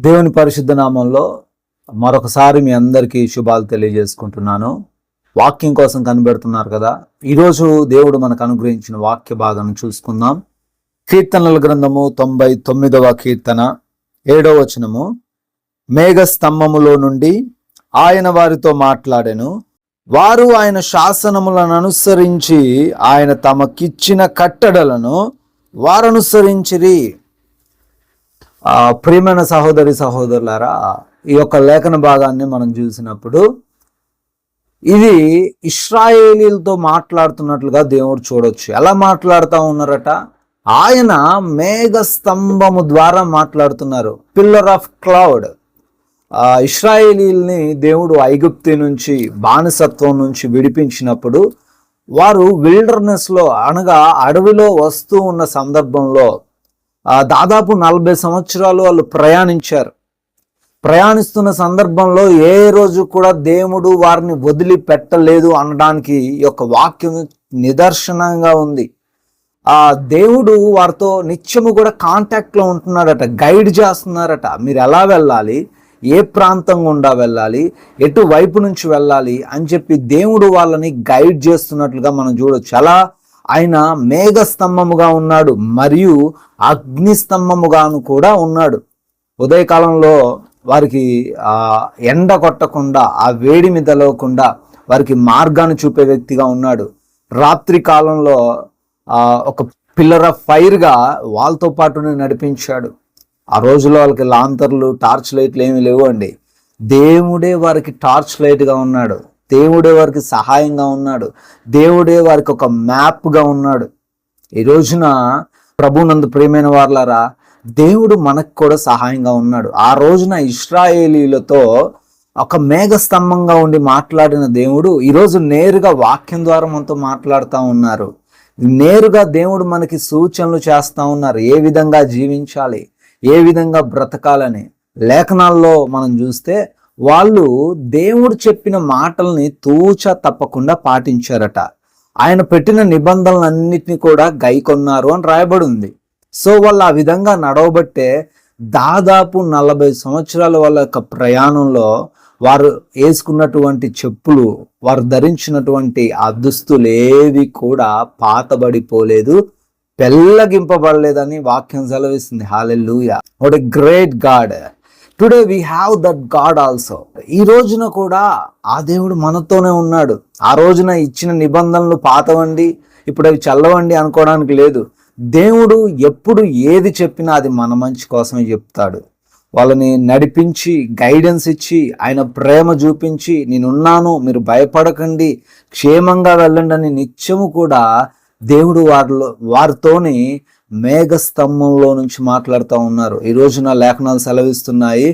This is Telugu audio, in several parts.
దేవుని పరిశుద్ధ నామంలో మరొకసారి మీ అందరికీ శుభాలు తెలియజేసుకుంటున్నాను. వాక్యం కోసం కనిపెడుతున్నారు కదా. ఈరోజు దేవుడు మనకు అనుగ్రహించిన వాక్య భాగాన్ని చూసుకుందాం. కీర్తనల గ్రంథము 99వ కీర్తన 7వ వచనము. మేఘస్తంభములో నుండి ఆయన వారితో మాట్లాడెను, వారు ఆయన శాసనములను అనుసరించి ఆయన తమకిచ్చిన కట్టడలను వారనుసరించిరి. ప్రియమైన సహోదరులారా, ఈ యొక్క లేఖన భాగాన్ని మనం చూసినప్పుడు ఇది ఇశ్రాయేలీలతో మాట్లాడుతున్నట్లుగా దేవుడు చూడొచ్చు. ఎలా మాట్లాడుతూ ఉన్నారట? ఆయన మేఘ స్తంభము ద్వారా మాట్లాడుతున్నారు. Pillar of cloud. ఇశ్రాయేలీల్ని దేవుడు ఐగుప్తు నుంచి, బానిసత్వం నుంచి విడిపించినప్పుడు వారు విల్డర్నెస్లో అనగా అడవిలో వస్తూ ఉన్న సందర్భంలో దాదాపు 40 సంవత్సరాలు వాళ్ళు ప్రయాణిస్తున్న సందర్భంలో ఏ రోజు కూడా దేవుడు వారిని వదిలిపెట్టలేదు అనడానికి ఈ యొక్క వాక్యం నిదర్శనంగా ఉంది. దేవుడు వారితో నిత్యము కూడా కాంటాక్ట్లో ఉంటున్నాడట, గైడ్ చేస్తున్నారట. మీరు ఎలా వెళ్ళాలి, ఏ ప్రాంతం గుండా వెళ్ళాలి, ఎటు వైపు నుంచి వెళ్ళాలి అని చెప్పి దేవుడు వాళ్ళని గైడ్ చేస్తున్నట్లుగా మనం చూడొచ్చు. అలా ఆయన మేఘస్తంభముగా ఉన్నాడు, మరియు అగ్నిస్తంభముగాను కూడా ఉన్నాడు. ఉదయకాలంలో వారికి ఎండ కొట్టకుండా, ఆ వేడిమి తలవకుండా వారికి మార్గాన్ని చూపే వ్యక్తిగా ఉన్నాడు. రాత్రి కాలంలో ఒక పిల్లర్ ఆఫ్ ఫైర్గా వాళ్ళతో పాటు నడిపించాడు. ఆ రోజుల్లో వాళ్ళకి లాంతర్లు, టార్చ్ లైట్లు ఏమీ లేవు అండి. దేవుడే వారికి టార్చ్ లైట్గా ఉన్నాడు. దేవుడే వారికి సహాయంగా ఉన్నాడు. దేవుడే వారికి ఒక మ్యాప్గా ఉన్నాడు. ఈ రోజున ప్రభునందు ప్రియమైన వారలారా, దేవుడు మనకు కూడా సహాయంగా ఉన్నాడు. ఆ రోజున ఇశ్రాయేలీలతో ఒక మేఘస్తంభంగా ఉండి మాట్లాడిన దేవుడు ఈరోజు నేరుగా వాక్యం ద్వారా మనతో మాట్లాడుతూ ఉన్నారు. నేరుగా దేవుడు మనకి సూచనలు చేస్తూ ఉన్నారు, ఏ విధంగా జీవించాలి, ఏ విధంగా బ్రతకాలని. లేఖనాల్లో మనం చూస్తే వాళ్ళు దేవుడు చెప్పిన మాటల్ని తూచ తప్పకుండా పాటించారట. ఆయన పెట్టిన నిబంధనలన్నిటినీ కూడా గైకొన్నారు అని రాయబడి ఉంది. సో వాళ్ళు ఆ విధంగా నడవబట్టే దాదాపు 40 సంవత్సరాల వాళ్ళ యొక్క ప్రయాణంలో వారు వేసుకున్నటువంటి చెప్పులు, వారు ధరించినటువంటి ఆ దుస్తులు ఏవి కూడా పాతబడిపోలేదు, పెళ్ళగింపబడలేదని వాక్యం సెలవిస్తుంది. Hallelujah. What a great God. Today we have that God also. ఈ రోజున కూడా ఆ దేవుడు మనతోనే ఉన్నాడు. ఆ రోజున ఇచ్చిన నిబంధనలు పాతవండి, ఇప్పుడు అవి చల్లవండి అనుకోవడానికి లేదు. దేవుడు ఎప్పుడు ఏది చెప్పినా అది మన మంచి కోసమే చెప్తాడు. వాళ్ళని నడిపించి, గైడెన్స్ ఇచ్చి, ఆయన ప్రేమ చూపించి, నేనున్నాను, మీరు భయపడకండి, క్షేమంగా వెళ్ళండి అని నిత్యము కూడా దేవుడు వారితోని మేఘస్తంభంలో నుంచి మాట్లాడుతూ ఉన్నారు. ఈ రోజున లేఖనాలు సెలవిస్తున్నాయి,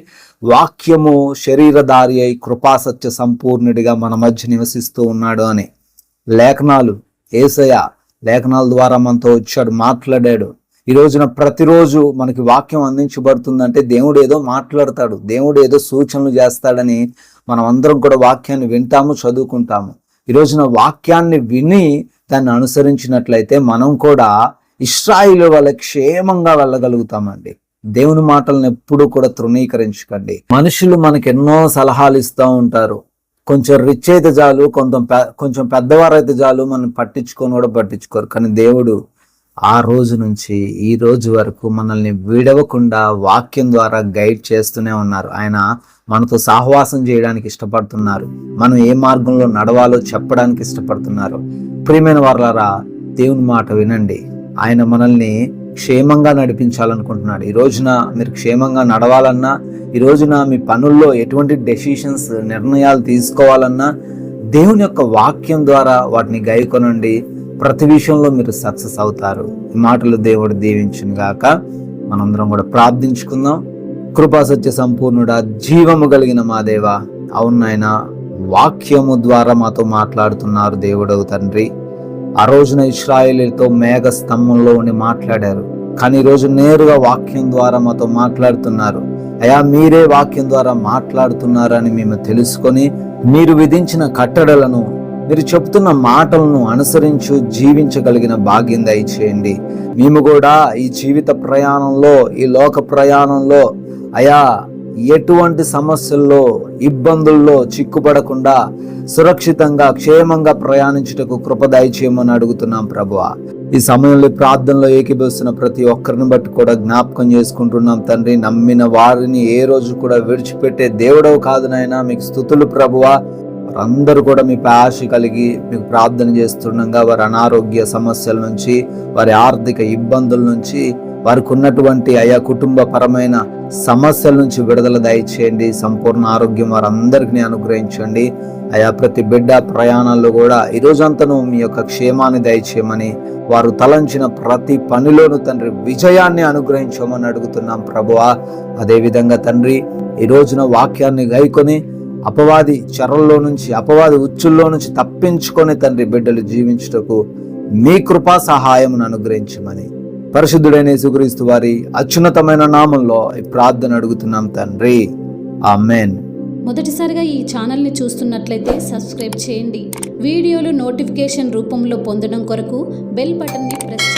వాక్యము శరీరధారి అయి కృపాసత్య సంపూర్ణుడిగా మన మధ్య నివసిస్తూ ఉన్నాడు అని. లేఖనాలు, యేసయ్య లేఖనాల ద్వారా మనతో వచ్చాడు, మాట్లాడాడు. ఈ రోజున ప్రతిరోజు మనకి వాక్యం అందించబడుతుందంటే దేవుడు ఏదో మాట్లాడతాడు, దేవుడు ఏదో సూచనలు చేస్తాడని మనం అందరం కూడా వాక్యాన్ని వింటాము, చదువుకుంటాము. ఈ రోజున వాక్యాన్ని విని దాన్ని అనుసరించినట్లయితే మనం కూడా ఇశ్రాయేలు వాళ్ళ క్షేమంగా వెళ్ళగలుగుతామండి. దేవుని మాటలను ఎప్పుడు కూడా తృణీకరించకండి. మనుషులు మనకి ఎన్నో సలహాలు ఇస్తూ ఉంటారు. కొంచెం రిచ్ అయితే చాలు, కొంచెం పెద్దవారు అయితే చాలు, మనం పట్టించుకోరు. కానీ దేవుడు ఆ రోజు నుంచి ఈ రోజు వరకు మనల్ని విడవకుండా వాక్యం ద్వారా గైడ్ చేస్తూనే ఉన్నారు. ఆయన మనతో సహవాసం చేయడానికి ఇష్టపడుతున్నారు. మనం ఏ మార్గంలో నడవాలో చెప్పడానికి ఇష్టపడుతున్నారు. ప్రియమైన వారలారా, దేవుని మాట వినండి. ఆయన మనల్ని క్షేమంగా నడిపించాలనుకుంటున్నాడు. ఈ రోజున మీరు క్షేమంగా నడవాలన్నా, ఈ రోజున మీ పనుల్లో ఎటువంటి డెసిషన్స్, నిర్ణయాలు తీసుకోవాలన్నా దేవుని యొక్క వాక్యం ద్వారా వాటిని గైకొనండి. ప్రతి విషయంలో మీరు సక్సెస్ అవుతారు. ఈ మాటలు దేవుడు దీవించును గాక. మనందరం కూడా ప్రార్థించుకుందాం. కృపా సత్య సంపూర్ణుడా, జీవము కలిగిన మా దేవ, అవునాయన, వాక్యము ద్వారా మాతో మాట్లాడుతున్నారు దేవుడవు తండ్రి. ఆ రోజున ఇశ్రాయేలీలతో మేఘ స్తంభంలో ఉండి మాట్లాడారు, కానీ ఈరోజు నేరుగా వాక్యం ద్వారా మాతో మాట్లాడుతున్నారు. అయా, మీరే వాక్యం ద్వారా మాట్లాడుతున్నారని మేము తెలుసుకొని మీరు విధించిన కట్టడలను, మీరు చెప్తున్న మాటలను అనుసరించు జీవించగలిగిన భాగ్యం దయచేయండి. మేము కూడా ఈ జీవిత ప్రయాణంలో, ఈ లోక ప్రయాణంలో అయా ఎటువంటి సమస్యల్లో ఇబ్బందుల్లో చిక్కుపడకుండా సురక్షితంగా క్షేమంగా ప్రయాణించుటకు కృప దయచేయమని అడుగుతున్నాం ప్రభువా. ఈ సమయంలో ప్రార్థనలో ఏకీభవిస్తున్న ప్రతి ఒక్కరిని బట్టి కూడా జ్ఞాపకం చేసుకుంటున్నాం తండ్రి. నమ్మిన వారిని ఏ రోజు కూడా విడిచిపెట్టే దేవుడవు కాదు నాయనా. మీకు స్తుతులు ప్రభువా. వారందరూ కూడా మీ ఆశ కలిగి మీకు ప్రార్థన చేస్తుండగా వారి అనారోగ్య సమస్యల నుంచి, వారి ఆర్థిక ఇబ్బందుల నుంచి, వారికి ఉన్నటువంటి ఆయా కుటుంబ పరమైన సమస్యల నుంచి విడుదల దయచేయండి. సంపూర్ణ ఆరోగ్యం వారందరికీ అనుగ్రహించండి. ఆయా ప్రతి బిడ్డ ప్రయాణాల్లో కూడా ఈ రోజంతను మీ యొక్క క్షేమాన్ని దయచేయమని, వారు తలంచిన ప్రతి పనిలోనూ తండ్రి విజయాన్ని అనుగ్రహించమని అడుగుతున్నాం ప్రభువా. అదేవిధంగా తండ్రి ఈ రోజున వాక్యాన్ని గైకొని అపవాది చెరల్లో నుంచి, అపవాది ఉచ్చుల్లో నుంచి తప్పించుకొని తండ్రి బిడ్డలు జీవించుటకు మీ కృపా సహాయమును అనుగ్రహించమని పరిశుద్ధుడైన యేసుక్రీస్తు వారి అత్యున్నతమైన నామంలో ఈ ప్రార్థన అడుగుతున్నాం తండ్రి, ఆమేన్. మొదటిసారిగా ఈ ఛానల్ని చూస్తున్నట్లయితే సబ్స్క్రైబ్ చేయండి. వీడియోలు నోటిఫికేషన్ రూపంలో పొందడం కొరకు బెల్ బటన్ని ప్రెస్